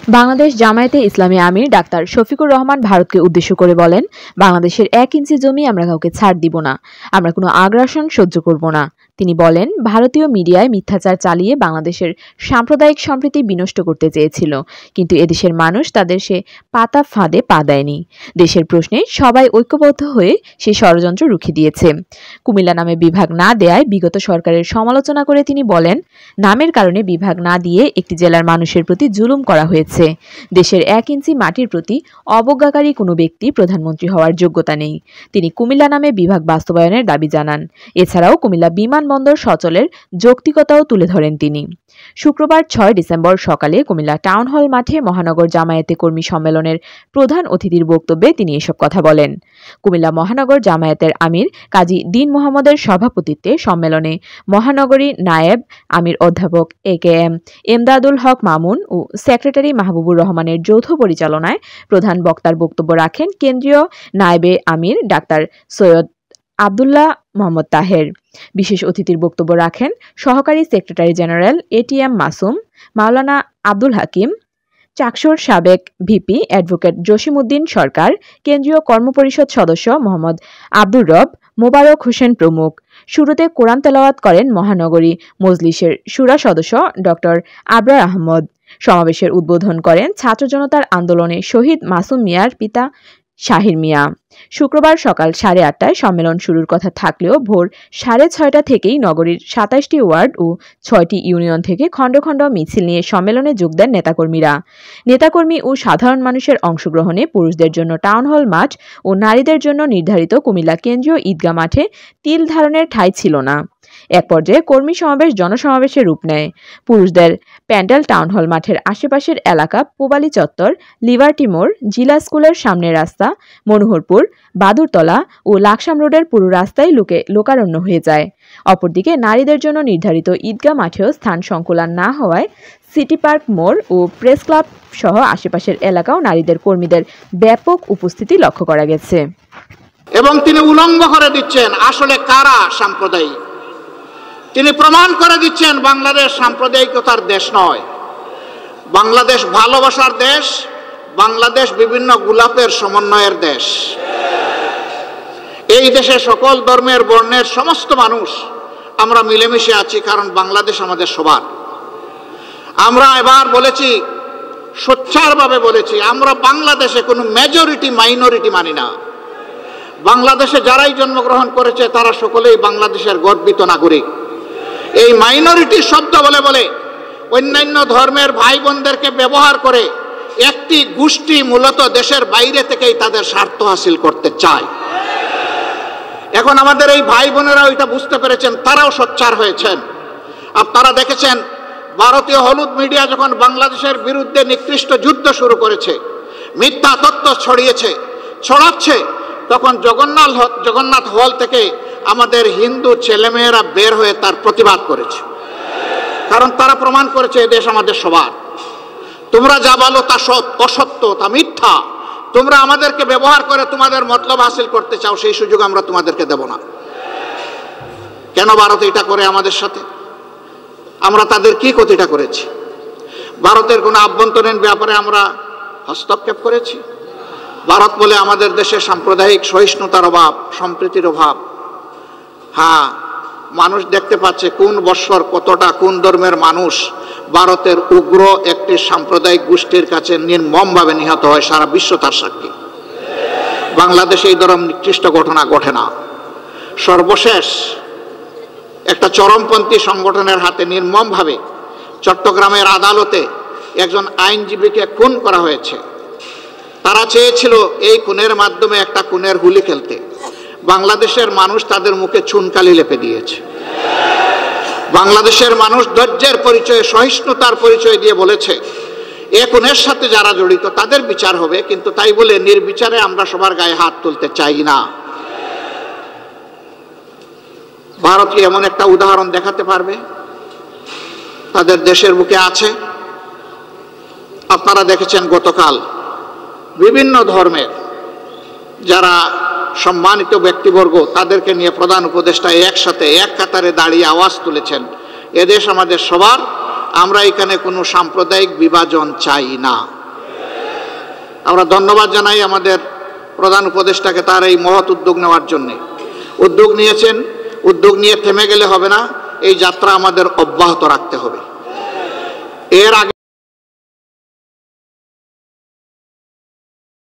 বাংলাদেশ জামায়াতে ইসলামী আমির doctor Shafiqur Rahman ভারতকে উদ্দেশ্য করে বলেন, বাংলাদেশের 1 ইঞ্চি জমি আমরা কাউকে ছাড় দিব না, আমরা কোনো আগ্রাসন সহ্য করব না। তিনি বলেন, ভারতীয় মিডিয়ায় মিথ্যাচার চালিয়ে বাংলাদেশের সাম্প্রদায়িক সম্প্রীতি বিনষ্ট করতে চেয়েছিল, কিন্তু এদেশের মানুষ তাদের সে পাতা ফাঁদে পা দেয়নি। দেশের প্রশ্নে সবাই ঐক্যবদ্ধ হয়ে সেই ষড়যন্ত্র রুখে দিয়েছে। কুমিল্লা নামে বিভাগ না দেয়ায় বিগত সরকারের সমালোচনা করে তিনি বলেন, নামের কারণে বিভাগ না দিয়ে একটি জেলার মানুষের প্রতি জুলুম করা হয়েছে। দেশের 1 ইঞ্চি মাটির প্রতি অবজ্ঞাকারী কোনো ব্যক্তি প্রধানমন্ত্রী হওয়ার যোগ্যতা নেই। তিনি কুমিল্লা নামে বিভাগ বাস্তবায়নের দাবি জানান। এছাড়াও কুমিল্লা বিমানবন্দর সচলের যৌক্তিকতাও তুলে ধরেন তিনি। শুক্রবার 6 ডিসেম্বর সকালে কুমিল্লা টাউন হল মাঠে মহানগর জামায়াতে কর্মী সম্মেলনের প্রধান অতিথির বক্তব্যে তিনি এসব কথা বলেন। কুমিল্লা মহানগর জামায়াতের আমির কাজী দীন মোহাম্মদের সভাপতিত্বে সম্মেলনে মহানগরী নায়েব আমির অধ্যাপক AKM এমদাদুল হক মামুন ও সেক্রেটারি মাহবুবুর রহমানের যৌথ পরিচালনায় প্রধান বক্তার বক্তব্য রাখেন কেন্দ্রীয় নায়েবে আমির ডাক্তার সৈয়দ আবদুল্লাহ মোহাম্মদ তাহের। বিশেষ অতিথির বক্তব্য রাখেন সহকারী সেক্রেটারি জেনারেল ATM মাসুম, মাওলানা আব্দুল হাকিম, চাকসুর সাবেক ভিপি অ্যাডভোকেট জসিমউদ্দিন সরকার, কেন্দ্রীয় কর্মপরিষদ সদস্য মোহাম্মদ আব্দুর রব, মোবারক হোসেন প্রমুখ। শুরুতে কোরআন তেলাওয়াত করেন মহানগরী মজলিসের শুরা সদস্য ডক্টর আবরার আহমদ। সমাবেশের উদ্বোধন করেন ছাত্র জনতার আন্দোলনে শহীদ মাসুম মিয়ার পিতা শাহির মিয়া। শুক্রবার সকাল 8:30টায় সম্মেলন শুরুর কথা থাকলেও ভোর 6:30টা থেকেই নগরীর 27টি ওয়ার্ড ও 6টি ইউনিয়ন থেকে খণ্ড খণ্ড মিছিল নিয়ে সম্মেলনে যোগ দেন নেতাকর্মীরা। নেতাকর্মী ও সাধারণ মানুষের অংশগ্রহণে পুরুষদের জন্য টাউন হল মাঠ ও নারীদের জন্য নির্ধারিত কুমিল্লা কেন্দ্রীয় ঈদগাহ মাঠে তিল ধারণের ঠাঁই ছিল না। এক পর্যায়ে কর্মী সমাবেশ জনসমাবেশে রূপ নেয়। পুরুষদের প্যান্ডেল টাউন হল মাঠের আশেপাশের এলাকা পূবালী চত্বর, লিবার্টি মোড়, জিলা স্কুলের সামনের রাস্তা, মনোহরপুর, বাদুরতলা ও লাকসাম রোডের পুরো রাস্তায় লোকারণ্য হয়ে যায়। অপরদিকে নারীদের জন্য নির্ধারিত ঈদগাহ মাঠেও স্থান সংকুলান না হওয়ায় সিটি পার্ক মোড় ও প্রেস ক্লাব সহ আশেপাশের এলাকাও নারীদের কর্মীদের ব্যাপক উপস্থিতি লক্ষ্য করা গেছে। এবং তিনি উলঙ্গ করে দিচ্ছেন আসলে কারা সাম্প্রদায়িক। তিনি প্রমাণ করে দিচ্ছেন বাংলাদেশ সাম্প্রদায়িকতার দেশ নয়, বাংলাদেশ ভালোবাসার দেশ, বাংলাদেশ বিভিন্ন গোলাপের সমন্বয়ের দেশ। এই দেশে সকল ধর্মের বর্ণের সমস্ত মানুষ আমরা মিলেমিশে আছি, কারণ বাংলাদেশ আমাদের সবার। আমরা এবার বলেছি, সোচ্চারভাবে বলেছি, আমরা বাংলাদেশে কোনো মেজরিটি মাইনরিটি মানি না। বাংলাদেশে যারাই জন্মগ্রহণ করেছে তারা সকলেই বাংলাদেশের গর্বিত নাগরিক। এই মাইনরিটি শব্দ বলে বলে অন্যান্য ধর্মের ভাই বোনদেরকে ব্যবহার করে একটি গোষ্ঠী মূলত দেশের বাইরে থেকেই তাদের স্বার্থ হাসিল করতে চায়। এখন আমাদের এই ভাই বোনেরাও এটা বুঝতে পেরেছেন, তারাও সোচ্চার হয়েছেন। আপনারা দেখেছেন ভারতীয় হলুদ মিডিয়া যখন বাংলাদেশের বিরুদ্ধে নিকৃষ্ট যুদ্ধ শুরু করেছে, মিথ্যা তথ্য ছড়াচ্ছে, তখন জগন্নাথ হল থেকে আমাদের হিন্দু ছেলেমেয়েরা বের হয়ে তার প্রতিবাদ করেছে, কারণ তারা প্রমাণ করেছে এদেশ আমাদের সবার। তোমরা যা বলো তা অসত্য, তা মিথ্যা। তোমরা আমাদেরকে ব্যবহার করে তোমাদের মতলব হাসিল করতে চাও, সেই সুযোগ আমরা তোমাদেরকে দেব না। কেন ভারত এটা করে আমাদের সাথে? আমরা তাদের কি ক্ষতিটা করেছি? ভারতের কোনো আভ্যন্তরীণ ব্যাপারে আমরা হস্তক্ষেপ করেছি? ভারত বলে আমাদের দেশে সাম্প্রদায়িক সহিষ্ণুতার অভাব, সম্প্রীতির অভাব। হ্যাঁ, মানুষ দেখতে পাচ্ছে কোন বৎসর কতটা কোন ধর্মের মানুষ ভারতের উগ্র একটি সাম্প্রদায়িক গোষ্ঠীর কাছে নির্মমভাবে নিহত হয়, সারা বিশ্ব তার সাক্ষী। বাংলাদেশে এই ধরনের নিকৃষ্ট ঘটনা ঘটে না। সর্বশেষ একটা চরমপন্থী সংগঠনের হাতে নির্মমভাবে চট্টগ্রামের আদালতে একজন আইনজীবীকে খুন করা হয়েছে। তারা চেয়েছিল এই খুনের মাধ্যমে একটা খুনের হুলি খেলতে। বাংলাদেশের মানুষ তাদের মুখে চুনকালি লেপে দিয়েছে। বাংলাদেশের মানুষ ধৈর্যের পরিচয়ে, সহিষ্ণুতার পরিচয় দিয়ে বলেছে এ খুনের সাথে যারা জড়িত তাদের বিচার হবে, কিন্তু তাই বলে নির্বিচারে আমরা সবার গায়ে হাত তুলতে চাই না। ভারত কি এমন একটা উদাহরণ দেখাতে পারবে? তাদের দেশের বুকে আছে। আপনারা দেখেছেন গতকাল বিভিন্ন ধর্মের যারা সম্মানিত ব্যক্তিবর্গ তাদেরকে নিয়ে প্রধান উপদেষ্টা একসাথে এক কাতারে দাঁড়িয়ে আওয়াজ তুলেছেন, এদেশ আমাদের সবার, আমরা এখানে কোনো সাম্প্রদায়িক বিভাজন চাই না। আমরা ধন্যবাদ জানাই আমাদের প্রধান উপদেষ্টাকে তার এই মহৎ উদ্যোগ নেওয়ার জন্য। উদ্যোগ নিয়েছেন, উদ্যোগ নিয়ে থেমে গেলে হবে না, এই যাত্রা আমাদের অব্যাহত রাখতে হবে। এর আগে